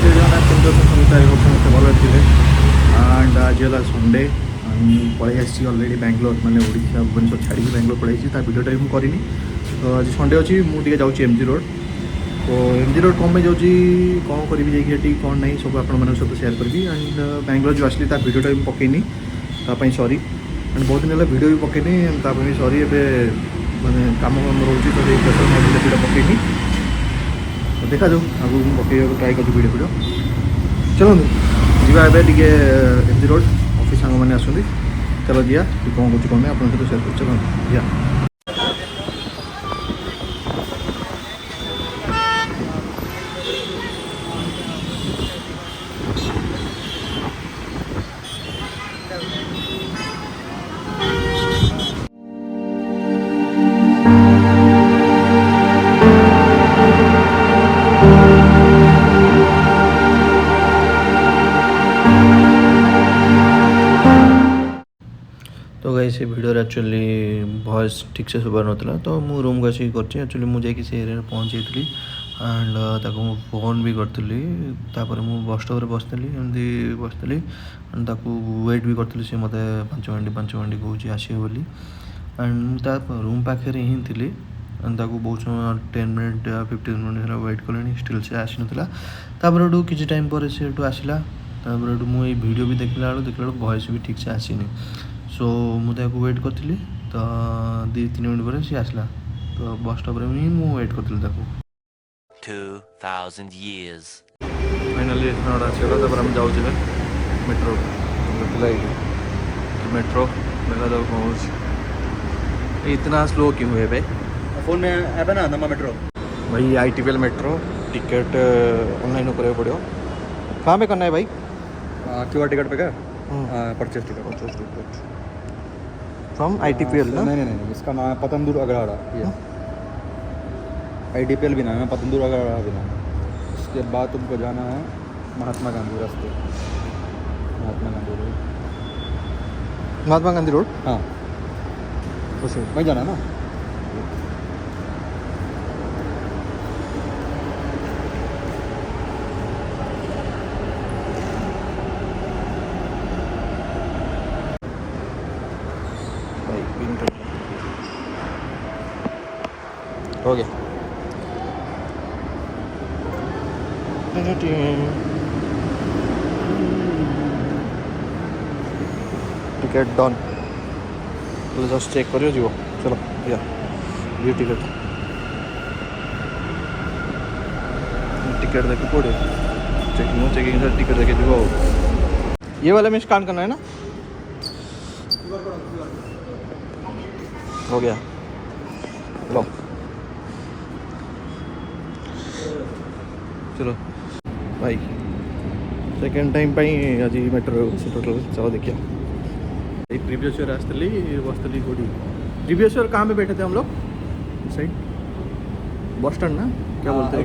जय जगन्नाथ केन्द्र समस्या समस्त भल थे एंड आज है संडे पलि आसी अलरेडी बैंगलोर माने ओडिशा भुवनेश्वर छाड़ी बैंगलोर पलि भिडियोटा भी मुझे तो आज संडे अच्छी मुझे जाऊँ एमजी रोड तो एमजी रोड कौन जाऊँ कौन करी जाइए कौन नहीं सब आप सहित सेयार करी एंड बैंगलोर जो आसली भिडियोटा भी पकईनी तापाई सॉरी एंड बहुत दिन है भिडियो भी पकईनी तापाई सॉरी एवं माने काम रोचे तो प्रेसर भिडियो पकईनी देखा जाऊ आगे पकड़ ट्राए कर भिडियो चलते जीवा टे एमजी रोड ऑफिस सांग मैंने आसती चलो दिया कौन कुछ कौन आप सहित सेयार कर चलो दिया तो गाइस ये वीडियो एक्चुअली वॉइस ठीक से सुबह नाला तो मु रूम को आसिक एक्चुअली मुझे से एरिया पहुँच जाइली एंड ताको फोन भी करी मु बस स्टॉप बसती एमती बसती एंड ताको वेट भी करी सी मत 5 मिनट कहूँ आसो बोली एंड मुझे रूम पाखे ही थी एंड ताको बहुत समय 10 मिनट 15 मिनट वेट कले स्टिल से आसी नाला किसी टाइम पर से आसला मुझे वीडियो भी देखला वॉइस भी ठीक से आसीनी सो मुझे वेट करी तो 2-3 मिनट पर सी आसला तो बस स्टॉप रे ही मु वेट करी 2000 years फाइनली आसगला हम जाऊँ मेट्रो मेट्रो देखा जाओ कौन इतना स्लो क्यों हुए भाई फोन में ऐप है ना नमा मेट्रो भाई ITPL मेट्रो टिकट ऑनलाइन करना पड़ो कहाँ पे करना है भाई QR टिकट पे क्या परचेज टिकट फ्रॉम ITPL ना नहीं इसका नाम है पतंदूर अग्रहारा ये ITPL भी नाम है पतंदूर अग्रहारा भी नाम है उसके बाद तुमको जाना है महात्मा गांधी रास्ते महात्मा गांधी रोड हाँ वहीं जाना है ना हो गया टिकट डन जस्ट चेक करियो जीव चलो या ये टिकट देखे पड़े चेकिंग सर टिकट देखे जीव ये वाला में स्कैन करना है ना हो गया लो चलो भाई सेकेंड टाइम आज मेट्रो टोटल चलो देखिए प्रीवियस ईयर आसती बसती कौटी प्रीवियस ईयर कहाँ पे बैठे थे हम लोग साइड बस स्टैंड ना क्या बोलते हैं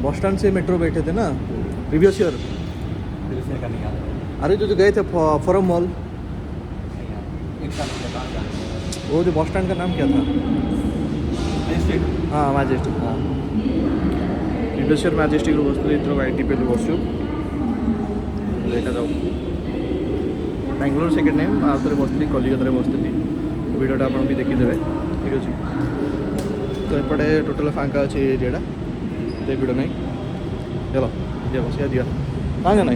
बस स्टैंड से मेट्रो बैठे थे ना प्रीवियस ईयर अरे जो गए थे फोरम मॉल वो जो बस स्टैंड का नाम क्या था हाँ मैजेस्टिक हाँ प्रीवियस ईयर मैजेस्टिक बसती ITPL बसु देखा जाऊ बैंगलोर सेकेंड टाइम आउे बसती कलिकता बसती वीडियोटा आप भी देखीदे ठीक अच्छे तो एपटे टोटाल फाँका अच्छे एरियाटा तो भिड़ ना चलो दिया बस दिया फाँका ना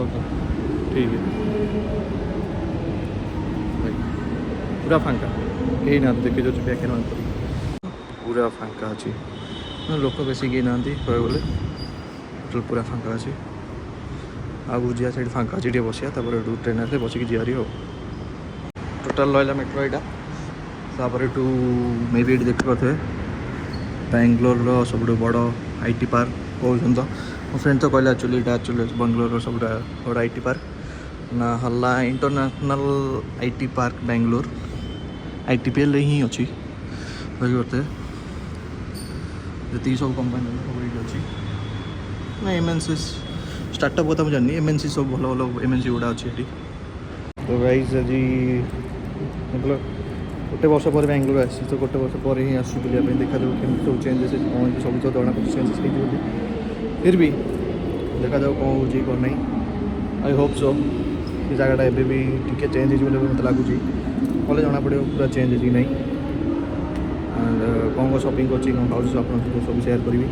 ओके ठीक है पूरा फाँका कहीं ना देखे जो बैक पूरा फाँका अच्छी लोक बेस कहीं ना कह गले टोटाल पूरा फाँका अच्छी आगू जा साइड फाँका अच्छी बसिया ट्रेन आसे बसिक जीवारी हो टोटाल रहा मेट्रो यहाँ मे भी ये देख पारे बैंगलोर सब बड़ IT पार्क कहते तो मो फ्रेंड तो कहला एक्चुअली बैंगलोर सब बड़ा IT पार्क ना हल्ला international IT park Bangalore ITPL ही अच्छी बुझे जी सब कंपनी सब ये अच्छी ना MNC स्टार्टअप कथा मुझे जानी MNC सब भल भल MNC गुड़ा अच्छी तो गाइस आज मतलब ଗୋଟେ ବର୍ଷ ପରେ ବାଙ୍ଗଲୋର ଆସିଛି ତ ଗୋଟେ ବର୍ଷ ପରେ ହିଁ ଆସୁଛି ବୁଲିବା ପାଇଁ ଦେଖାଯାଉ କେମିତି ସବୁ ଚେଞ୍ଜେସ୍ କ'ଣ ହେଇଛି ସବୁ ତ ଜଣାପଡ଼ୁଛି ଚେଞ୍ଜେସ୍ ହେଇଛି ବୋଲି ଫିର୍ ବି ଦେଖାଯାଉ କ'ଣ ହେଉଛି କ'ଣ ନାହିଁ ଆଇ ହୋପ୍ ସୋ ସେ ଜାଗାଟା ଏବେ ବି ଟିକେ ଚେଞ୍ଜ ହେଇଛି ବୋଲି ମୋତେ ଲାଗୁଛି ଗଲେ ଜଣାପଡ଼ିବ ପୁରା ଚେଞ୍ଜ ହେଇଛି କି ନାହିଁ ଆଣ୍ଡ କ'ଣ କ'ଣ ସପିଂ କରୁଛି କ'ଣ ଖାଉଛି ଆପଣଙ୍କ ସହିତ ସବୁ ସେୟାର କରିବି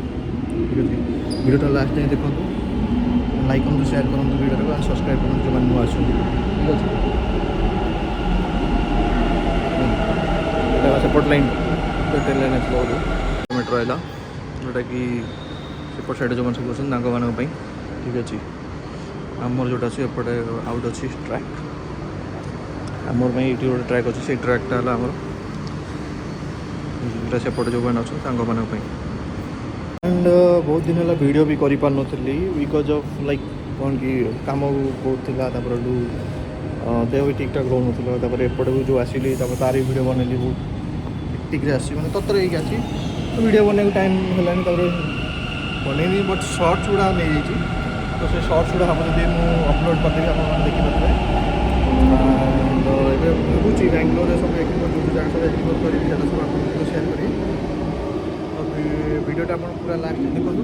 ଠିକ୍ ଅଛି ଭିଡ଼ିଓଟା ଲାଷ୍ଟ ଯାଏଁ ଦେଖନ୍ତୁ ଲାଇକ୍ କରନ୍ତୁ ସେୟାର କରନ୍ତୁ ଭିଡ଼ିଓଟାକୁ ଆଣ୍ଡ ସବସ୍କ୍ରାଇବ୍ କରନ୍ତୁ ଯେଉଁମାନେ ନୂଆ ଆସୁଛନ୍ତି ଠିକ୍ ଅଛି ସେପଟ ଲାଇନ୍ ଟ୍ରେନ୍ ଲାଇନ୍ ଆସିବ ବୋଲି କିଲୋମିଟର ରହିଲା ଯେଉଁଟାକି ସେପଟ ସାଇଡ଼୍ ଯେଉଁମାନେ ସବୁ ଅଛନ୍ତି ତାଙ୍କମାନଙ୍କ ପାଇଁ ଠିକ୍ ଅଛି ଆମର ଯେଉଁଟା ଅଛି ଏପଟେ ଆଉଟ୍ ଅଛି ଟ୍ରାକ୍ ଆମର ପାଇଁ ଏଇଠି ଗୋଟେ ଟ୍ରାକ୍ ଅଛି ସେଇ ଟ୍ରାକ୍ଟା ହେଲା ଆମର ଯେଉଁଟା ସେପଟେ ଯେଉଁମାନେ ଅଛନ୍ତି ତାଙ୍କମାନଙ୍କ ପାଇଁ ଆଣ୍ଡ ବହୁତ ଦିନ ହେଲା ଭିଡ଼ିଓ ବି କରିପାରୁନଥିଲି ବିକଜ୍ ଅଫ୍ ଲାଇକ୍ କ'ଣ କି କାମ ବହୁତ ଥିଲା ତାପରେ ଦେହ ବି ଠିକ୍ଠାକ୍ ରହୁନଥିଲା ତାପରେ ଏପଟକୁ ଯେଉଁ ଆସିଲି ତାପରେ ତାର ବି ଭିଡ଼ିଓ ବନେଇଲି ବହୁତ ଠିକ୍ରେ ଆସିଛି ମାନେ ତତ୍ତରେ ହେଇକି ଆସିଛି ତ ଭିଡ଼ିଓ ବନେଇବାକୁ ଟାଇମ୍ ହେଲାନି ତାପରେ ବନେଇନି ବଟ୍ ସର୍ଟସ୍ ଗୁଡ଼ା ନେଇଯାଇଛି ତ ସେ ସର୍ଟସ୍ ଗୁଡ଼ା ହେବ ଯଦି ମୁଁ ଅପଲୋଡ଼ କରିଦେବି ଆପଣମାନେ ଦେଖିପାରିବେ ତ ଏବେ ଭାବୁଛି ବାଙ୍ଗଲୋରରେ ସବୁ ଏକ୍ସପ୍ଲୋର୍ ଯେଉଁ ଜାଗା ସବୁ ଏକ୍ସପ୍ଲୋର୍ କରିବି ସେଇଟା ସବୁ ଆପଣଙ୍କ ସହିତ ସେୟାର କରିବି ଭିଡ଼ିଓଟା ଆପଣ ପୁରା ଲାଷ୍ଟ ଦେଖନ୍ତୁ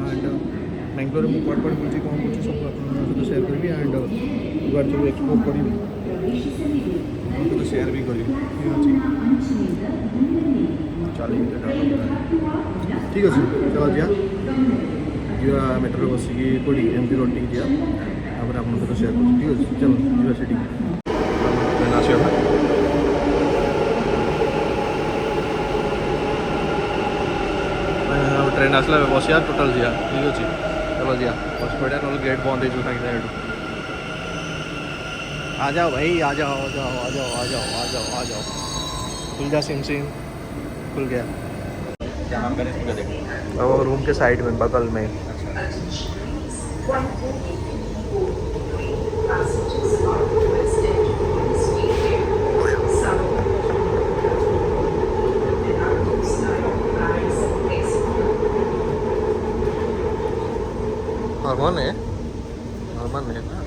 ଆଣ୍ଡ ବାଙ୍ଗଲୋରରେ ମୁଁ କୁଆଡ଼େ କୁଆଡ଼େ ବୁଲୁଛି କ'ଣ କରୁଛି ସବୁ ଆପଣଙ୍କ ସହିତ ସେୟାର କରିବି ଆଣ୍ଡ କୁଆଡ଼େ ସବୁ ଏକ୍ସପ୍ଲୋର୍ କରିବି ଆପଣଙ୍କ ସହିତ ସେୟାର ବି କରିବି ଠିକ୍ ଅଛି ଠିକ୍ ଅଛି ଚାଲ ଯିବା ମେଟ୍ରୋରେ ବସିକି କେଉଁଠି ଏମିତି ରୋଡ଼ ଟିକେ ଯିବା ତାପରେ ଆପଣଙ୍କ ସହିତ ସେୟାର କରୁଛି ଠିକ୍ ଅଛି ଚାଲ ଯିବା ସେଠିକି ଟ୍ରେନ୍ ଆସିବା ट्रेन आसला बसिया टोटाल जिया ठीक अच्छे चलो जिया बस पड़ा ना गेट बंद हो साइड साइड आ जाओ भाई आ जाओ आ जाओ आ जाओ आ जाओ आ जाओ आ जाओ खुल जा सिम सिम खुल गया अब रूम के साइड में बगल में हॉर्मोन है ना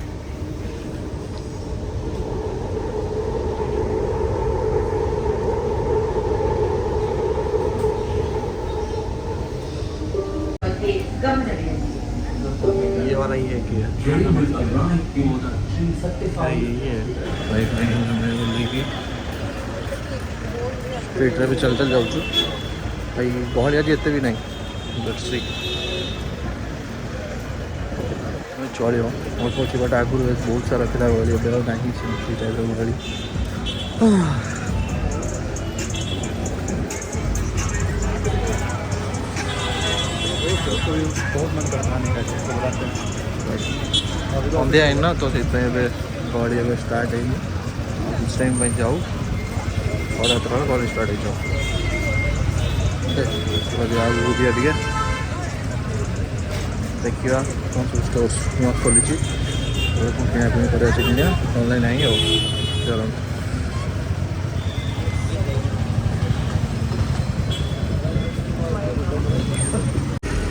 ये वाला ही है क्या यही है वाईफाई मैं बोली कि स्ट्रीट रे भी चल चल जाऊँ भाई गहलिया एते भी नहीं बट ठीक चलो अल्प अच्छी बट आगुरी बहुत सारा थी गली ए नहीं से टाइप गली बहुत मन करता सन्ध्या है ना तो से गली ए स्टार्ट है किस टाइम में जाऊ और गली स्टार्ट हो जाओ आगे दिया टे देखा कौन सब स्टोर्स नुआ खोली किनाकिनी कर ऑनलाइन आई हो चलो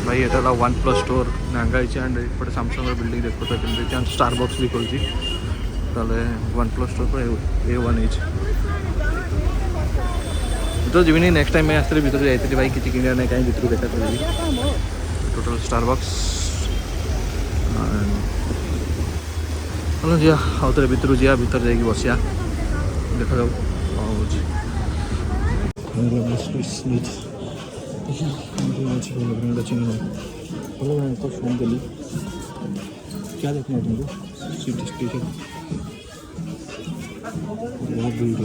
भाई ये वन प्लस स्टोर नांगा एंड इपटे सैमसंग बिल्डिंग देखो एंड स्टारबक्स भी खोलती वन प्लस स्टोर A1 तो जीवनी नेक्स्ट टाइम मैं आसते भर जाती भाई किसी किणा ना कहीं भर देखा करी टोटल स्टारबक्स चलो जी आउ थे भर जा भर जा बसिया देखा जाऊ कौन तो फोन कली क्या देखना तुमको सिटी स्टेशन बहुत भीड़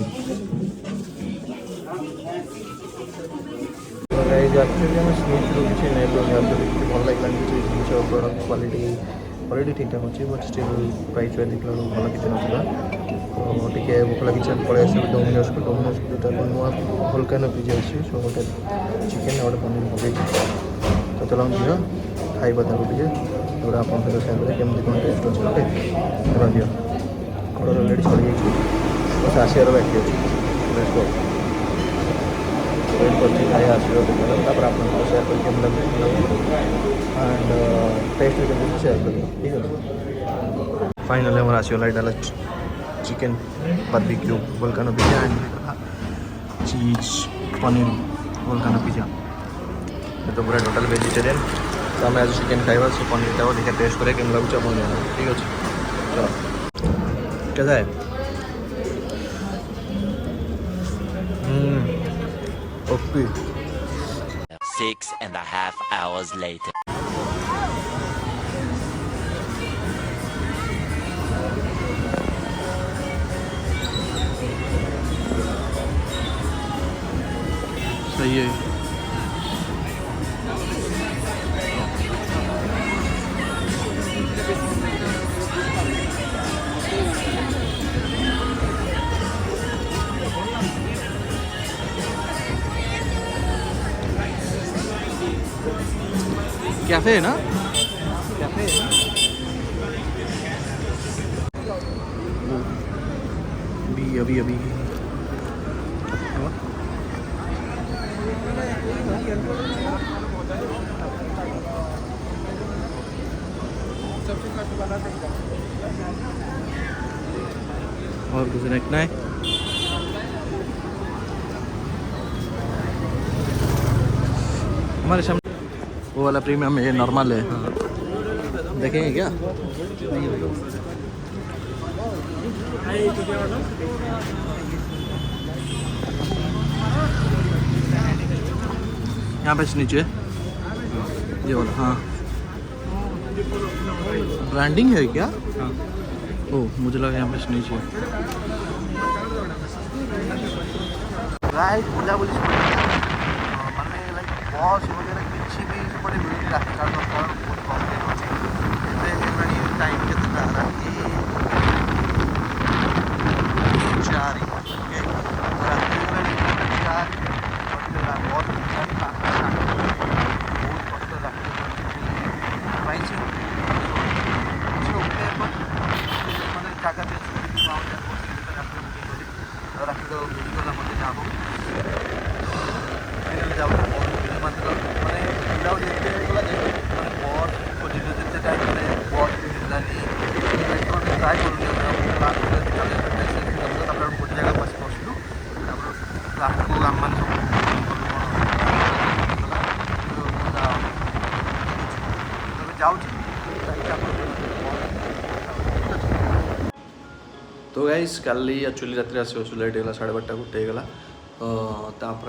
है एक्चुअली आम स्मिथ किसी नहीं भल लगे किसी जिन प्रोडक्ट क्वालिटी क्वालिटी ठीक ठाक अच्छी बट स्टिल प्राइस वाइज देखला भल किसी ना तो टे भोक लगी पलि आस डोमिनोज को नुआ भोल्कानो पिज्जा अच्छी सो गोटे चिकेन गोटे पनीर मगेज तो चलो दिह खाइबा ताको टे आप सेयार करें केमती कौन टेस्ट अच्छे ओके चलो दिह ऑर्डर अलरेडी सरी बस आसार बाकी अच्छी लेट्स गो वेट कर खाई आसो सेयार कर एंड टेस्ट भी केमती सेयार कर ठीक है फाइनली हमारे आसगला चिकेन बारबिक्यू वोल्कानो पिज्जा एंड चीज paneer all kind of pizza. ये तो पूरा टोटल वेजिटेरियन। तो आम आज चिकेन खाइबा से पनीर खाइबा देखा टेस्ट करें केम लगुच आप जाना। ठीक अच्छे चलो कैसा है? Okay 6.5 hours later. सही है। कैफे है ना? कैफे है ना? अभी और कुछ रखना है? हमारे सामने वो वाला प्रीमियम है, ये नॉर्मल है। हाँ देखेंगे क्या? यहाँ पे नीचे ये वाला। हाँ ब्रांडिंग है क्या? हाँ। ओह मुझे लगा यहाँ पे नीचे राइट बुलाबुली ମାନେ ଲାଇକ୍ ବସ୍ वगैरह କିଛି ବି ସେପଟେ ମିଳୁନି ରାତି କାଳ ବହୁତ କମ୍ ଅଛି। ଏବେ ହେଲାଣି ଟାଇମ୍ କେତେଟା? ରାତି 4 ଓକେ ରାତି ହେଲାଣି 4 ବସ୍ ହେଲାଣି 5 ବହୁତ କଷ୍ଟ ରାତିରେ ପାଇଛି ମାନେ ଜାଗା ରାତି ତ ବୁଲିଗଲା ମୋତେ ଯାହା ହଉ ଯାଉ ମାତ୍ର ମାନେ ବୁଲାବୁଲି ଏତେ ହେଇଗଲା ଯେ ମାନେ ବସ୍ ଖୋଜିଲୁ ଯେତେ ଟାଇମ୍ ମାନେ ବସ୍ ବି ମିଳିଲାନି। ଟ୍ରାଏ କରୁନି ତାପରେ ଗୋଟେ ଜାଗାକୁ ଆସି ବସିଲୁ। ତାପରେ ରାତିକୁ ଆମମାନେ ସବୁ ଯାଉଛି। तो गाइस काली एक्चुअली रात आसो लेट होगा 12:30 1 होगा। तापर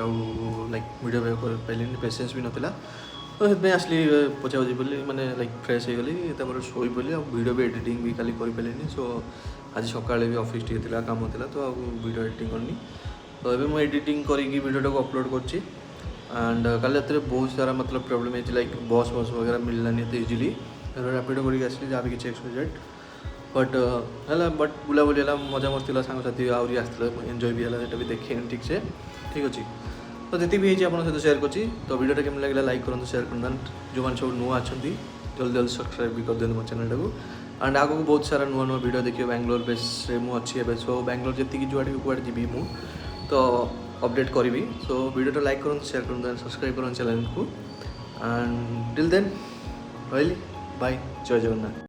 लाइक वीडियो कर पारे पेसेंस भी नाला तो से आसली पचापची बोली मैंने लाइक फ्रेश हो गली शोई पड़ी आ वीडियो भी एडिटिंग भी खाली कर पारे। सो आज सका भी ऑफिस टी काम था तो वीडियो एडिटिंग करनी। तो ये मुझे एडिटिंग करके वीडियो को अपलोड कर एंड काली रात बहुत सारा मतलब प्रॉब्लम है लाइक बस वगैरह मिललानी तो इजिली रैपिडो करके आसली जहाँ भी किसी एक्सपेक्टेड बट है बट बुलाबुली है मजा मस्ती सांगसाथी आहरी आसते एंजॉय भी है भी देखे ठीक से ठीक अच्छे। तो जी भी आप सहित शेयर कर तो वीडियो केम लगे लाइक करूँ शेयर कर जो मैंने सब नुआ अच्छा जल्दी जल्दी सब्सक्राइब भी कर दिखाँ मो चैनल को एंड आगे बहुत सारा नुआ नुआ वीडियो देखिए बैंगलोर बेस मुझे सो बैंगलोर जी जुआड़े कुआड़े जी मु तो अपडेट करी। सो वीडियो लाइक करूँ शेयर करूँ सब्सक्राइब करूँ चैनल को एंड टिल देन रही बाय जय जगन्नाथ।